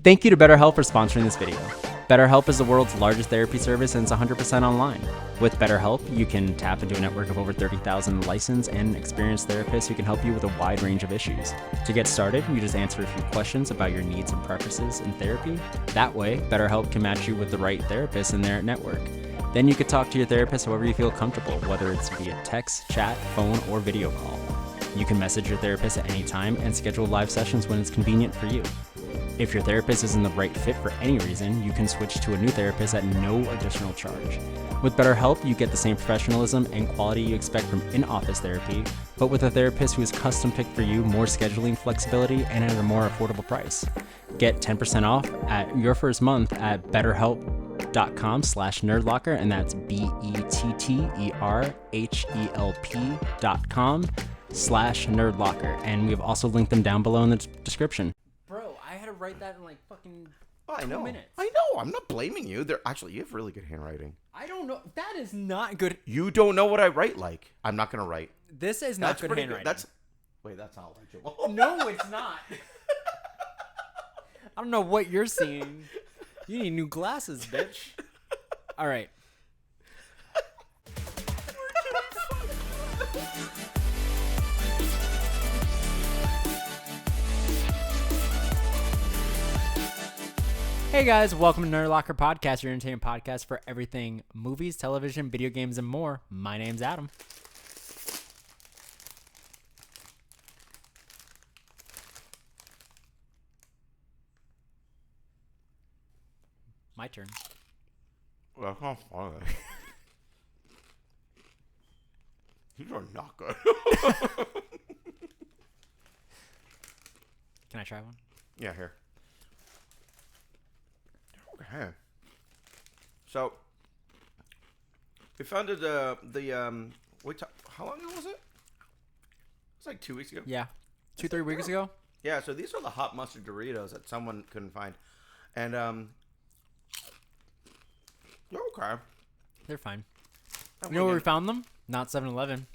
Thank you to BetterHelp for sponsoring this video. BetterHelp is the world's largest therapy service and it's 100% online. With BetterHelp, you can tap into a network of over 30,000 licensed and experienced therapists who can help you with a wide range of issues. To get started, you just answer a few questions about your needs and preferences in therapy. That way, BetterHelp can match you with the right therapist in their network. Then you can talk to your therapist however you feel comfortable, whether it's via text, chat, phone, or video call. You can message your therapist at any time and schedule live sessions when it's convenient for you. If your therapist isn't the right fit for any reason, you can switch to a new therapist at no additional charge. With BetterHelp, you get the same professionalism and quality you expect from in-office therapy, but with a therapist who is custom-picked for you, more scheduling flexibility, and at a more affordable price. Get 10% off at your first month at betterhelp.com/nerdlocker, and that's BetterHelp.com/nerdlocker. And we have also linked them down below in the description. Bro, I had to write that in like fucking 2 minutes. I know. I'm not blaming you. Actually, you have really good handwriting. I don't know. That is not good. You don't know what I write like. I'm not going to write. This is not good handwriting. That's not legible. No, it's not. I don't know what you're seeing. You need new glasses, bitch. All right. Hey guys, welcome to Nerd Locker Podcast, your entertainment podcast for everything movies, television, video games, and more. My name's Adam. My turn. Well, that's not funny. These are not good. Can I try one? Yeah, here. Okay. So, we founded how long ago was it? It was like 2 weeks ago. Yeah. 2-3 weeks ago? Yeah, so these are the hot mustard Doritos that someone couldn't find. And, they're okay. They're fine. You know where we found them? Not 7-Eleven.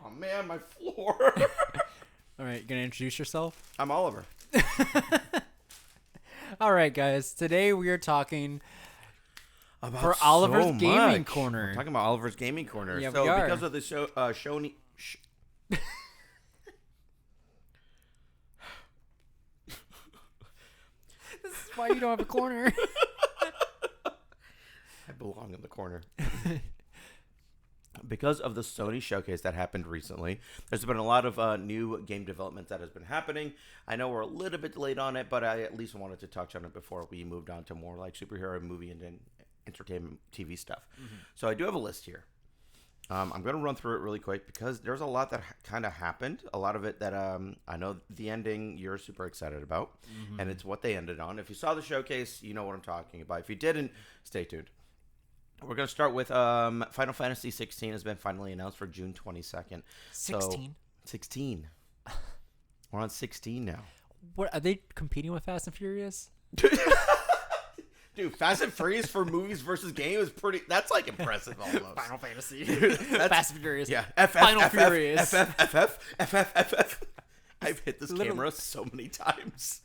Oh, man, my floor. All right, you gonna introduce yourself? I'm Oliver. All right, guys. Today we are talking About for Oliver's so Gaming much. Corner. We're talking about Oliver's Gaming Corner. Yeah, so we are. because of the show, This is why you don't have a corner. I belong in the corner. Because of the Sony showcase that happened recently, there's been a lot of new game development that has been happening. I know we're a little bit delayed on it, but I at least wanted to touch on it before we moved on to more like superhero movie and entertainment TV stuff. Mm-hmm. So I do have a list here. I'm going to run through it really quick because there's a lot that kind of happened. A lot of it that I know the ending you're super excited about, and it's what they ended on. If you saw the showcase, you know what I'm talking about. If you didn't, stay tuned. We're going to start with Final Fantasy 16 has been finally announced for June 22nd. 16? 16. We're on 16 now. What are they competing with Fast and Furious? Dude, Fast and Furious for movies versus game is pretty. That's like impressive almost. Final Fantasy. That's, Fast and Furious. Yeah. Final Furious. FF. I've hit this camera so many times.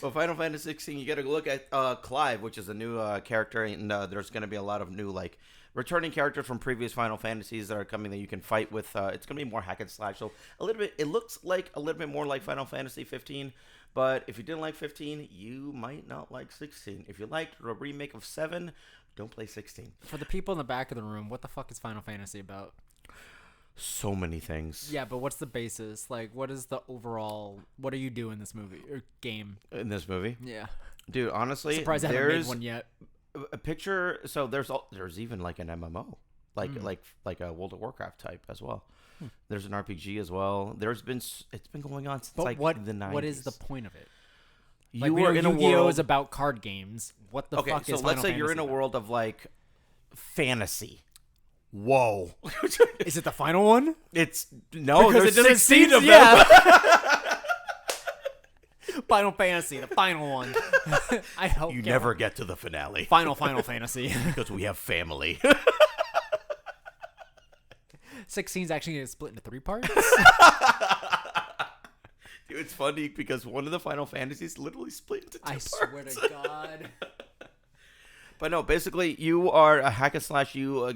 Well, Final Fantasy 16, you got to look at Clive, which is a new character, and there's going to be a lot of new like returning characters from previous Final Fantasies that are coming that you can fight with. It's going to be more hack and slash, so a little bit. It looks like a little bit more like Final Fantasy 15. But if you didn't like 15, you might not like 16. If you liked a remake of 7, don't play 16. For the people in the back of the room, what the fuck is Final Fantasy about? So many things. Yeah, but what's the basis? Like, what is the overall... What do you do in this movie? Or game? In this movie? Yeah. Dude, honestly, Surprised I haven't made one yet. A picture... So there's even like an MMO. Like a World of Warcraft type as well. There's an RPG as well. It's been going on since the 90s. What is the point of it? You were in a Yu-Gi-Oh! world is about card games. What the fuck is Final Fantasy? So let's say you're in a world of like fantasy. Whoa. Is it the final one? It's no, because there's 16 of them. Yeah. Final Fantasy, the final one. I hope you never get to the finale. Final Fantasy. Because we have family. 16 is actually going to split into 3 parts. Dude, it's funny because one of the Final Fantasies literally split into two I parts. swear to God. But no, basically, you are a hack and slash. You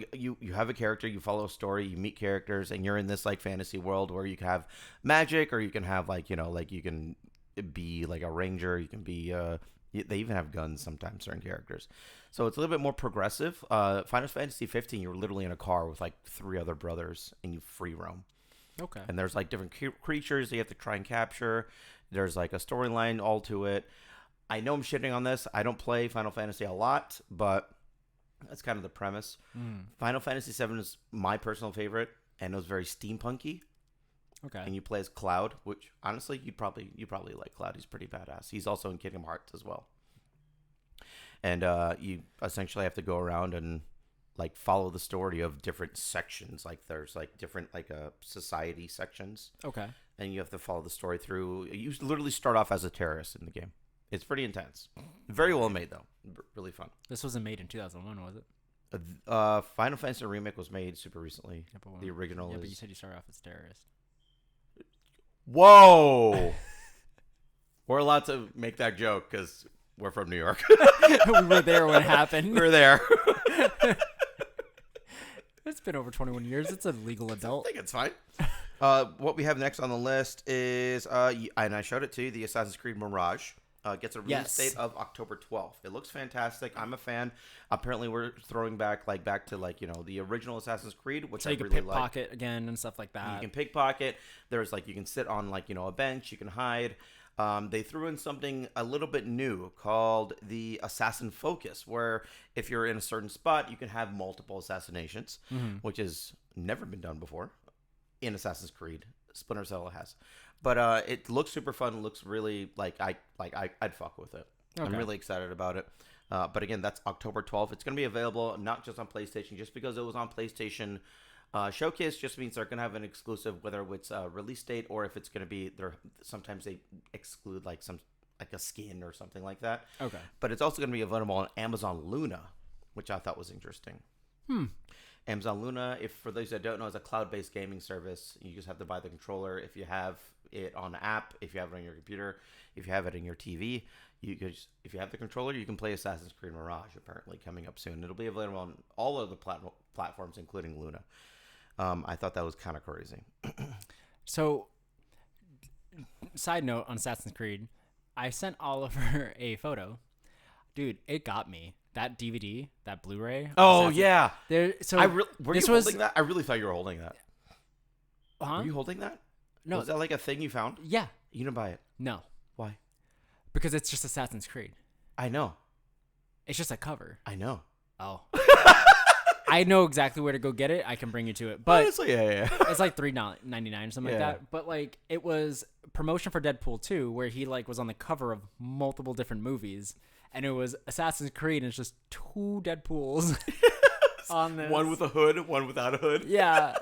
have a character, you follow a story, you meet characters, and you're in this like fantasy world where you can have magic, or you can have like you can be like a ranger. You can be they even have guns sometimes. Certain characters, so it's a little bit more progressive. Final Fantasy 15, you're literally in a car with like 3 other brothers, and you free roam. Okay. And there's like different creatures that you have to try and capture. There's like a storyline all to it. I know I'm shitting on this. I don't play Final Fantasy a lot, but that's kind of the premise. Final Fantasy 7 is my personal favorite, and it was very steampunky. Okay. And you play as Cloud, which honestly you probably like Cloud. He's pretty badass. He's also in Kingdom Hearts as well. And you essentially have to go around and like follow the story of different sections. Like there's like different like society sections. Okay. And you have to follow the story through. You literally start off as a terrorist in the game. It's pretty intense. Very well made, though. Really fun. This wasn't made in 2001, was it? Final Fantasy Remake was made super recently. Yeah, The original is... but you said you started off as terrorist. Whoa! We're allowed to make that joke because we're from New York. We were there when it happened. We were there. It's been over 21 years. It's a legal adult. I think it's fine. What we have next on the list is, and I showed it to you, the Assassin's Creed Mirage. Gets a release date of October 12th. It looks fantastic. I'm a fan. Apparently, we're throwing back to the original Assassin's Creed, which So I you can really like. pickpocket again and stuff like that. You can pickpocket. There's you can sit on a bench. You can hide. They threw in something a little bit new called the Assassin Focus, where if you're in a certain spot, you can have multiple assassinations, which has never been done before in Assassin's Creed. Splinter Cell has. But it looks super fun. It looks really I'd fuck with it. Okay. I'm really excited about it. But again, that's October 12th. It's going to be available not just on PlayStation. Just because it was on PlayStation Showcase just means they're going to have an exclusive, whether it's a release date or if it's going to be there. Sometimes they exclude like a skin or something like that. Okay. But it's also going to be available on Amazon Luna, which I thought was interesting. Amazon Luna, for those that don't know, is a cloud-based gaming service. You just have to buy the controller. If you have it on an app, if you have it on your computer, if you have it in your TV, if you have the controller, you can play Assassin's Creed Mirage, apparently, coming up soon. It'll be available on all of the platforms, including Luna. I thought that was kind of crazy. So, side note on Assassin's Creed, I sent Oliver a photo. Dude, it got me. That DVD, that Blu-ray. Oh, yeah. Were you holding that? I really thought you were holding that. Huh? Were you holding that? No. Was that like a thing you found? Yeah. You didn't buy it? No. Why? Because it's just Assassin's Creed. I know. It's just a cover. I know. Oh. I know exactly where to go get it. I can bring you to it. But honestly, yeah. It's like $3.99 or something like that. But it was promotion for Deadpool 2 where he was on the cover of multiple different movies. And it was Assassin's Creed, and it's just 2 Deadpools on this. One with a hood, one without a hood. Yeah,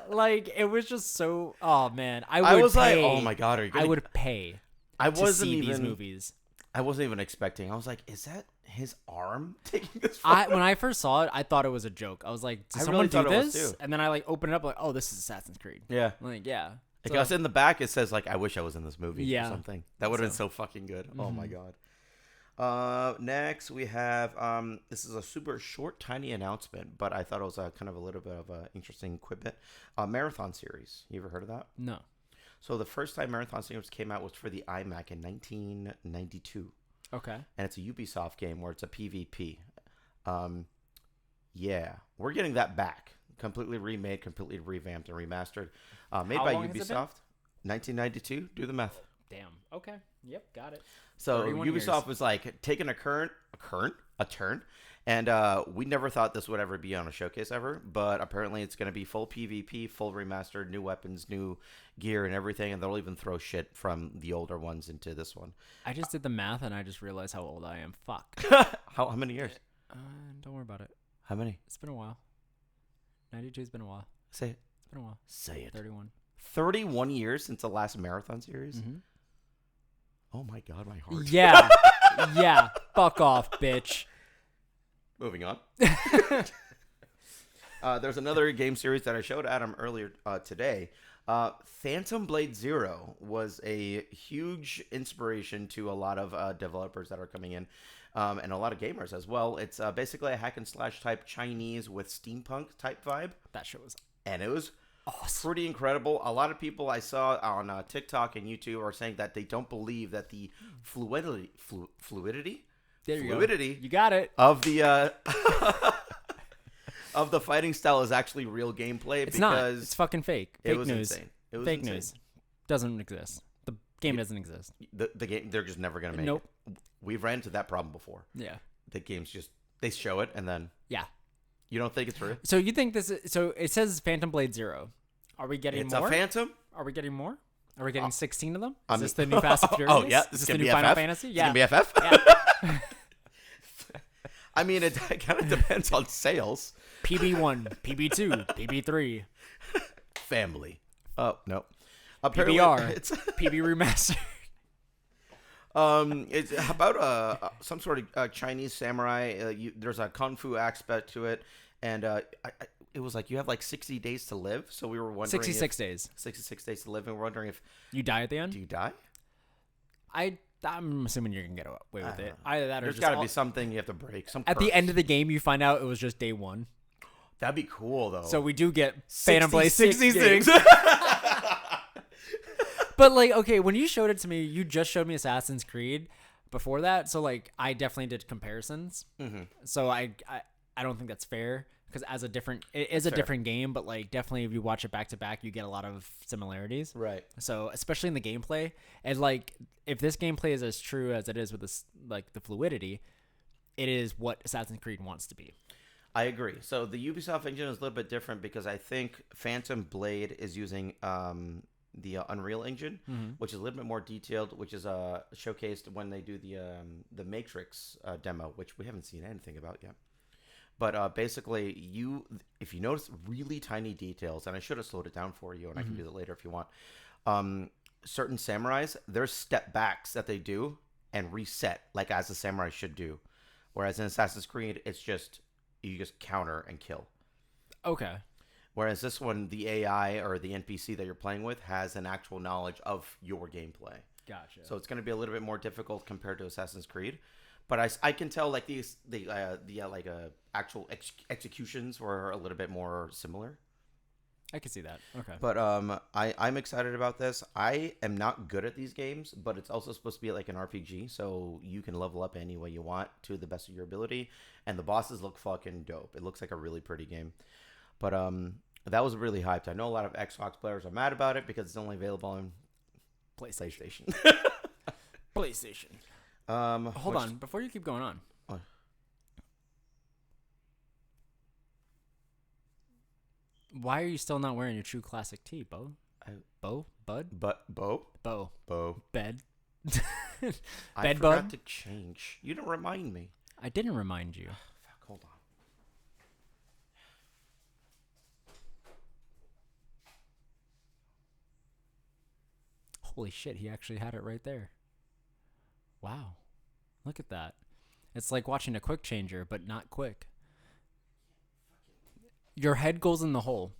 it was just so. Oh man, I was pay, like, oh my god, are you? I would pay. To see these movies. I wasn't even expecting. I was like, is that his arm taking this? When I first saw it, I thought it was a joke. I was like, did someone do this? And then I opened it up oh, this is Assassin's Creed. Yeah. Yeah. Because in the back it says I wish I was in this movie. Yeah. Or something. That would have been so fucking good. Oh my god. Next we have this is a super short, tiny announcement, but I thought it was kind of a little bit of an interesting quibit. Marathon series. You ever heard of that? No. So the first time Marathon series came out was for the iMac in 1992. Okay. And it's a Ubisoft game where it's a PvP. Yeah, we're getting that back. Completely remade, completely revamped and remastered. Made by Ubisoft. 1992. Do the math. Damn. Okay. Yep. Got it. So Ubisoft was taking a turn, and we never thought this would ever be on a showcase ever, but apparently it's going to be full PvP, full remastered, new weapons, new gear, and everything, and they'll even throw shit from the older ones into this one. I just did the math, and I just realized how old I am. Fuck. How many years? Don't worry about it. How many? It's been a while. 92's been a while. Say it. It's been a while. Say it. 31. 31 years since the last Marathon series? Mm-hmm. Oh my god, my heart. Yeah. Yeah. Fuck off, bitch. Moving on. There's another game series that I showed Adam earlier today. Phantom Blade Zero was a huge inspiration to a lot of developers that are coming in, and a lot of gamers as well. It's basically a hack and slash type Chinese with steampunk type vibe. That shit was And it was awesome. pretty incredible. A lot of people I saw on TikTok and YouTube are saying that they don't believe that the fluidity There you fluidity go. You got it. of the of the fighting style is actually real gameplay. It's because not. It's fucking fake. Fake it was news. insane. It was Fake insane. news. Doesn't exist. The game doesn't exist. The game, they're just never gonna make Nope. it. We've ran into that problem before. Yeah. The games just they show it and then Yeah. you don't think it's real. So you think this is, so it says Phantom Blade Zero. Are we getting It's more? a Phantom. Are we getting more? Are we getting 16 of them? I Is this mean- the new Fast and Furious? Oh yeah, Is this gonna the new be Final FF? Fantasy? It's Yeah. gonna be FF. Yeah. I mean, it kind of depends on sales. PB1, PB2, PB3, Family. Oh no. Apparently, PBR, it's PB remastered. it's about some sort of Chinese samurai. There's a kung fu aspect to it, and it was like you have like 60 days to live. So we were wondering 66 days. 66 days to live, and we're wondering if You die at the end? do you die? I'm assuming you're gonna get away with it. Either that or There's just got to be something you have to break. Some at the curse. end of the game, you find out it was just day one. That'd be cool though. So we do get Phantom Blade 66 66. games. But like, okay, when you showed it to me, you just showed me Assassin's Creed before that. So like, I definitely did comparisons. Mhm. So I don't think that's fair because it is a fair. different game, but like definitely if you watch it back to back, you get a lot of similarities. Right. So especially in the gameplay, and like if this gameplay is as true as it is with this, like the fluidity, it is what Assassin's Creed wants to be. I agree. So the Ubisoft engine is a little bit different because I think Phantom Blade is using the Unreal Engine, which is a little bit more detailed, which is showcased when they do the Matrix demo, which we haven't seen anything about yet. But basically, if you notice really tiny details, and I should have slowed it down for you, and I can do that later if you want. Certain samurais, there's step backs that they do and reset, like as a samurai should do. Whereas in Assassin's Creed, it's just you just counter and kill. Okay. Whereas this one, the AI or the NPC that you're playing with has an actual knowledge of your gameplay. Gotcha. So it's going to be a little bit more difficult compared to Assassin's Creed. But I can tell like the actual executions were a little bit more similar. I can see that. Okay. But I'm excited about this. I am not good at these games, but it's also supposed to be like an RPG, so you can level up any way you want to the best of your ability. And the bosses look fucking dope. It looks like a really pretty game. But that was really hyped. I know a lot of Xbox players are mad about it because it's only available on PlayStation. PlayStation. Hold on, before you keep going on. What? Why are you still not wearing your true classic tee, Bo? Bo? Bud? But Bo? Bed? I Bed forgot bud? to change. You didn't remind me. I didn't remind you. Fuck, hold on. Holy shit, he actually had it right there. Wow. Look at that. It's like watching a quick changer, but not quick. Your head goes in the hole.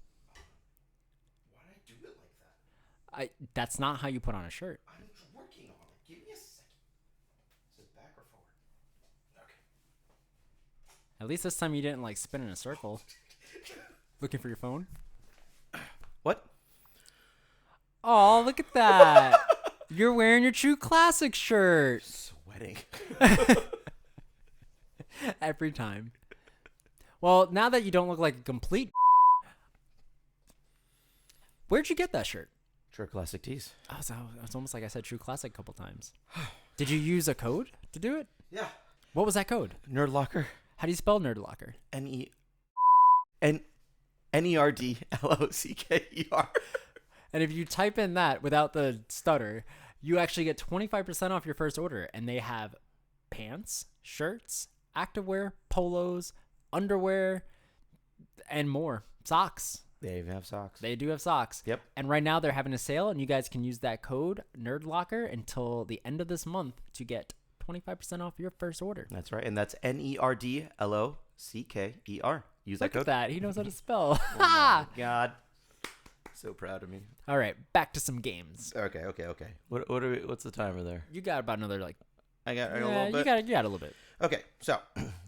Why did I do it like that? That's not how you put on a shirt. I'm working on it. Give me a second. Is it back or forward? Okay. At least this time you didn't like spin in a circle. Looking for your phone? What? Oh, look at that. You're wearing your True Classic shirt. Sweating. Every time. Well, now that you don't look like a complete where'd you get that shirt? True Classic Tees. Oh, so it's almost like I said True Classic a couple times. Did you use a code to do it? Yeah. What was that code? Nerd Locker. How do you spell Nerd Locker? NERDLOCKER. And if you type in that without the stutter, you actually get 25% off your first order. And they have pants, shirts, activewear, polos, underwear, and more. Socks. They even have socks. They do have socks. Yep. And right now they're having a sale, and you guys can use that code NerdLocker until the end of this month to get 25% off your first order. That's right. And that's NERDLOCKER. Use that Look code. at that. He knows how to spell. Oh my God. So proud of me. All right, back to some games. Okay. What's the timer there? You got about another like. I got a Yeah, little bit. you got a little bit. Okay, so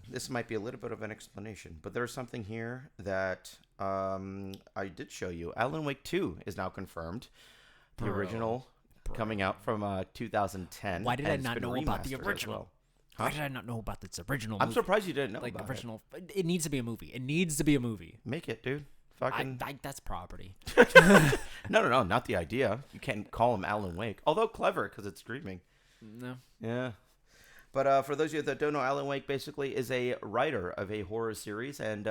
this might be a little bit of an explanation, but there's something here that I did show you. Alan Wake 2 is now confirmed. The original coming out from 2010. Why did I not know about the remastered as original? well. Why did I not know about this original? I'm movie? surprised you didn't know Like about original. It needs to be a movie. It needs to be a movie. it. Make it, dude. Fucking That's property. no, not the idea. You can't call him Alan Wake, although clever because it's streaming. No. Yeah. But for those of you that don't know, Alan Wake basically is a writer of a horror series and,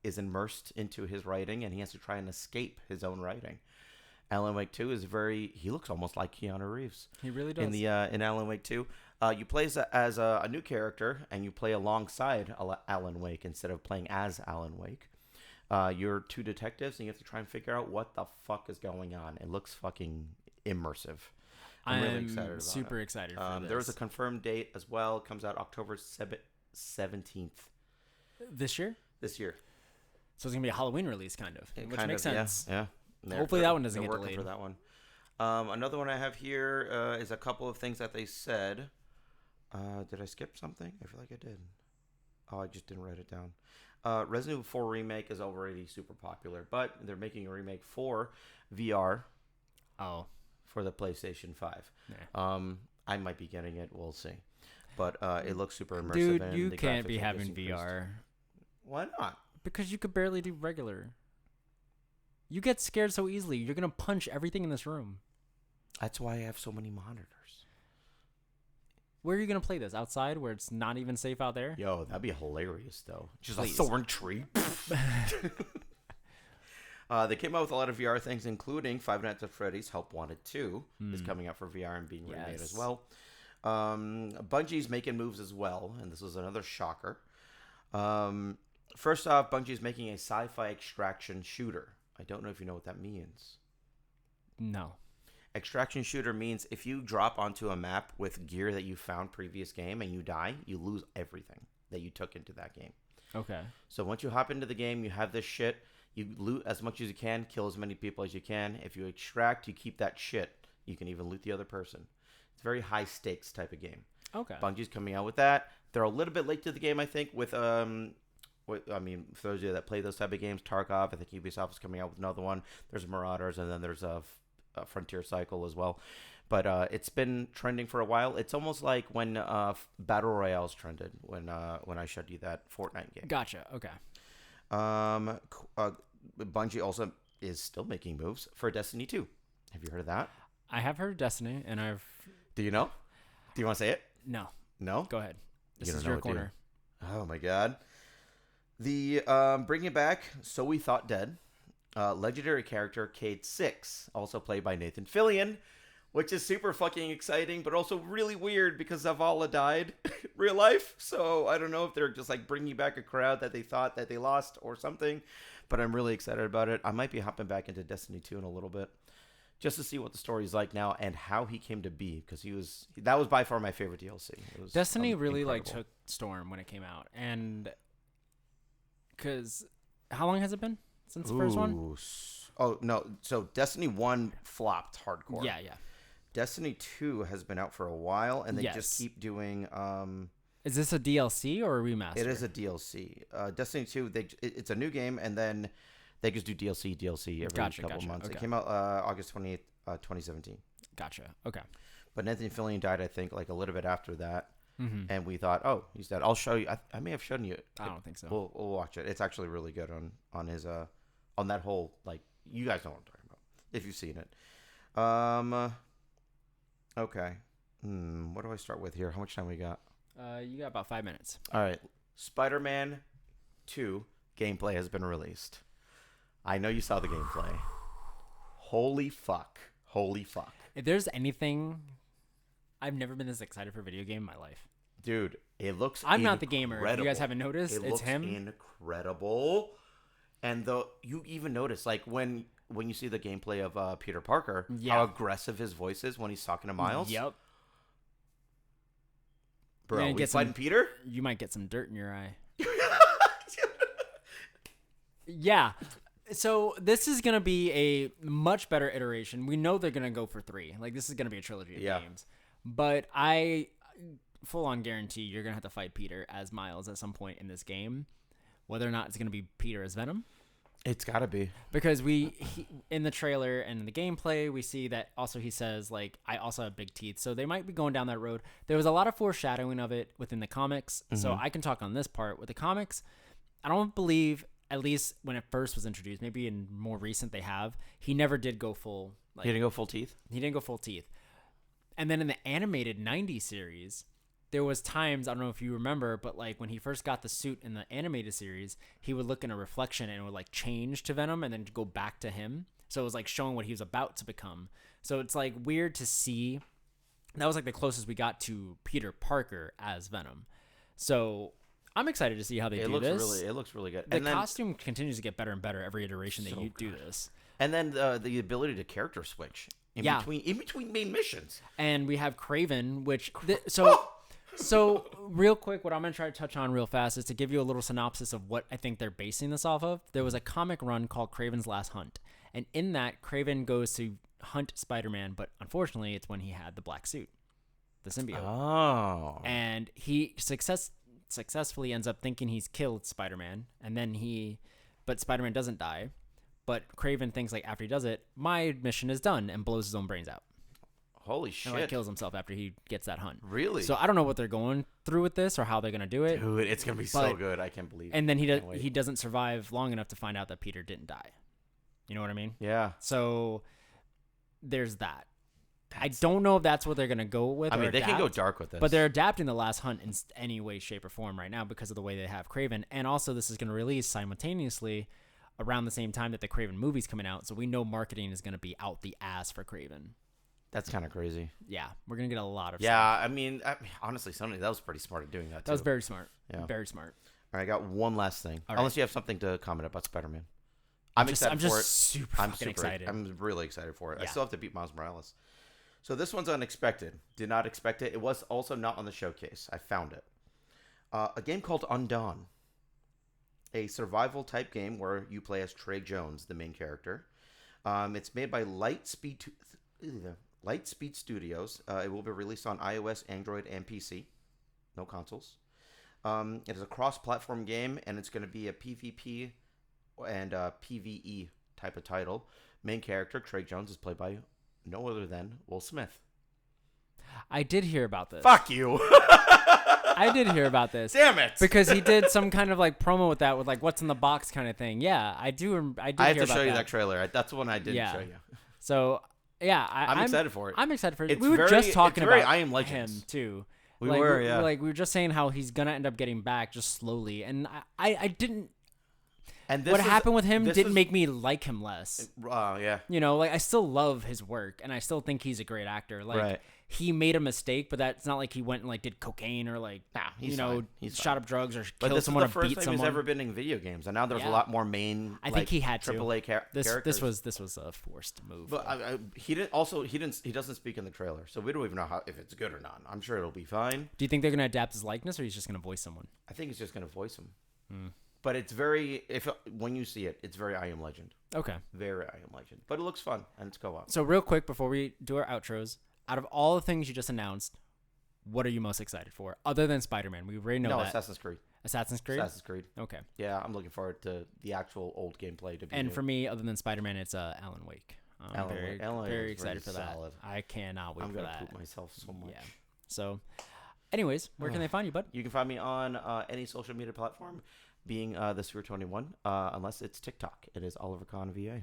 is immersed into his writing, and he has to try and escape his own writing. Alan Wake 2 is he looks almost like Keanu Reeves. He really does. In Alan Wake 2. You play as a new character, and you play alongside Alan Wake instead of playing as Alan Wake. You're two detectives, and you have to try and figure out what the fuck is going on. It looks fucking immersive. I'm really excited about super excited for this. There is a confirmed date as well. It comes out October 17th. This year? This year. So it's going to be a Halloween release, kind of. Which Kind makes of, sense. Yeah. Hopefully that one doesn't they're get working delayed. for that one. Another one I have here is a couple of things that they said. Did I skip something? I feel like I did. Oh, I just didn't write it down. Resident Evil 4 Remake is already super popular, but they're making a remake for VR. Oh. For the PlayStation 5. Yeah. I might be getting it. We'll see. But it looks super immersive. Dude, and you the can't graphics be are having just increased. VR. Why not? Because you could barely do regular. You get scared so easily. You're going to punch everything in this room. That's why I have so many monitors. Where are you going to play this? Outside where it's not even safe out there? Yo, that'd be hilarious, though. Just Please. a thorn tree. They came out with a lot of VR things, including Five Nights at Freddy's Help Wanted 2 is coming out for VR and being remade as well. Bungie's making moves as well, and this is another shocker. First off, Bungie's making a sci-fi extraction shooter. I don't know if you know what that means. No. Extraction shooter means if you drop onto a map with gear that you found previous game and you die, you lose everything that you took into that game. Okay. So once you hop into the game, you have this shit. You loot as much as you can, kill as many people as you can. If you extract, you keep that shit. You can even loot the other person. It's a very high stakes type of game. Okay. Bungie's coming out with that. They're a little bit late to the game, I think, with for those of you that play those type of games, Tarkov, I think Ubisoft is coming out with another one. There's Marauders, and then there's a Frontier Cycle as well. But it's been trending for a while. It's almost like when Battle Royales trended when I showed you that Fortnite game. Gotcha. Okay. Bungie also is still making moves for Destiny 2. Have you heard of that? I have heard of Destiny, and I've... Do you know? Do you want to say it? No. No? Go ahead. This You don't is know your it, do you? corner. Oh, my God. The bringing back So We Thought Dead, legendary character Cade 6, also played by Nathan Fillion, which is super fucking exciting, but also really weird because Zavala died real life. So I don't know if they're just like bringing back a crowd that they thought that they lost or something, but I'm really excited about it. I might be hopping back into Destiny 2 in a little bit just to see what the story's like now and how he came to be, because that was by far my favorite DLC. It was Destiny really incredible. took storm when it came out, and because how long has it been since the first one? Oh no, so Destiny 1 flopped hardcore. Yeah. Destiny 2 has been out for a while, and they Yes. just keep doing. Is this a DLC or a remaster? It is a DLC. Destiny 2, it's a new game, and then they just do DLC every couple months. Okay. It came out August 28th, 2017. Gotcha. Okay. But Nathan Fillion died, I think, like a little bit after that, Mm-hmm. and we thought, oh, he's dead. I'll show you. I may have shown you. I don't think so. We'll watch it. It's actually really good on his on that whole, like, you guys know what I'm talking about if you've seen it. Okay. What do I start with here? How much time we got? You got about 5 minutes. All right. Spider-Man 2 gameplay has been released. I know you saw the gameplay. Holy fuck. If there's anything, I've never been this excited for a video game in my life. Dude, it looks I'm not the gamer. If you guys incredible. haven't noticed, It it's looks him. incredible. And you even notice, like, when you see the gameplay of Peter Parker, Yeah. how aggressive his voice is when he's talking to Miles. Yep. Bro, Man, we get fighting some- Peter? You might get some dirt in your eye. Yeah. So this is gonna be a much better iteration. We know they're gonna go for 3. Like this is gonna be a trilogy of games. But I full on guarantee you're gonna have to fight Peter as Miles at some point in this game. Whether or not it's gonna be Peter as Venom. It's got to be. Because in the trailer and in the gameplay, we see that also he says, like, I also have big teeth. So they might be going down that road. There was a lot of foreshadowing of it within the comics. So I can talk on this part. With the comics, I don't believe, at least when it first was introduced, maybe in more recent they have, he never did go full. Like, He didn't go full teeth? He didn't go full teeth. And then in the animated 90s series, there was times, I don't know if you remember, but like when he first got the suit in the animated series, he would look in a reflection and it would like change to Venom and then go back to him. So it was like showing what he was about to become. So it's like weird to see. That was like the closest we got to Peter Parker as Venom. So I'm excited to see how they do this. It looks really good. The costume continues to get better and better every iteration that you do this. And then the ability to character switch in between main missions. And we have Kraven, which So real quick, what I'm going to try to touch on real fast is to give you a little synopsis of what I think they're basing this off of. There was a comic run called Kraven's Last Hunt. And in that, Kraven goes to hunt Spider-Man, but unfortunately, it's when he had the black suit, the symbiote. Oh. And he successfully ends up thinking he's killed Spider-Man, and then but Spider-Man doesn't die. But Kraven thinks, like, after he does it, my mission is done, and blows his own brains out. Holy shit. And like kills himself after he gets that hunt. Really? So I don't know what they're going through with this or how they're going to do it. Dude, it's going to be so good. I can't believe it. And then he doesn't survive long enough to find out that Peter didn't die. You know what I mean? Yeah. So there's that. I don't know if that's what they're going to go with. I mean, they can go dark with this. But they're adapting The Last Hunt in any way, shape, or form right now because of the way they have Kraven. And also this is going to release simultaneously around the same time that the Kraven movie's coming out. So we know marketing is going to be out the ass for Kraven. That's kind of crazy. Yeah, we're going to get a lot of stuff. I mean, honestly, Sony, that was pretty smart at doing that, too. That was very smart. Yeah. Very smart. All right, I got one last thing. All Unless you have something to comment about Spider-Man. I'm excited for it. I'm super excited. I'm really excited for it. Yeah. I still have to beat Miles Morales. So this one's unexpected. Did not expect it. It was also not on the showcase. I found it. A game called Undawn. A survival-type game where you play as Trey Jones, the main character. It's made by Lightspeed Studios. It will be released on iOS, Android, and PC. No consoles. It is a cross-platform game, and it's going to be a PvP and PvE type of title. Main character, Trey Jones, is played by no other than Will Smith. I did hear about this. Fuck you. I did hear about this. Damn it. Because he did some kind of like promo with that, with like what's in the box kind of thing. Yeah, I did hear about that. I have to show you that trailer. That's the one I didn't show you. So, yeah. I'm excited for it. I'm excited for it. It's we were just talking about I Am Legends. him, too. We were, yeah. Like, we were just saying how he's going to end up getting back just slowly. And I didn't... And what happened with him didn't make me like him less. Yeah. You know, like, I still love his work, and I still think he's a great actor. Like, he made a mistake, but that's not like he went and, like, did cocaine or, like, shot up drugs or killed someone or beat someone. But this is the first time he's ever been in video games, and now there's a lot more main, I think he had AAA characters. This was a forced move. But he doesn't speak in the trailer, so we don't even know if it's good or not. I'm sure it'll be fine. Do you think they're going to adapt his likeness, or he's just going to voice someone? I think he's just going to voice him. But it's when you see it, it's very I Am Legend. Okay. Very I Am Legend. But it looks fun, and it's co-op. So real quick, before we do our outros, out of all the things you just announced, what are you most excited for? Other than Spider-Man. We already know that. Assassin's Creed. Assassin's Creed? Assassin's Creed. Okay. Yeah, I'm looking forward to the actual old gameplay. And for me, other than Spider-Man, it's Alan Wake. I'm very excited for that. Solid. I cannot wait for that. I'm going to poop myself so much. Yeah. So, anyways, where can they find you, bud? You can find me on any social media platform, being the Sphere 21, unless it's TikTok. It is Oliver Kahn VA.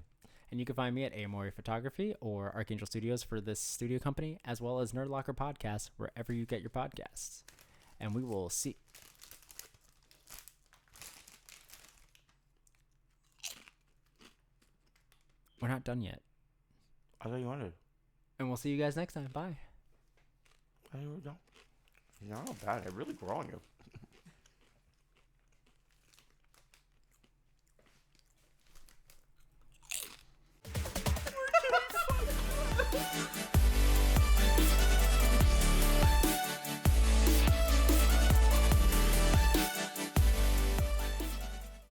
And you can find me at Amori Photography or Archangel Studios for this studio company, as well as Nerd Locker Podcast, wherever you get your podcasts. And we will see. We're not done yet. I thought you wanted. And we'll see you guys next time. Bye. I don't. You're not bad. I really grew on you.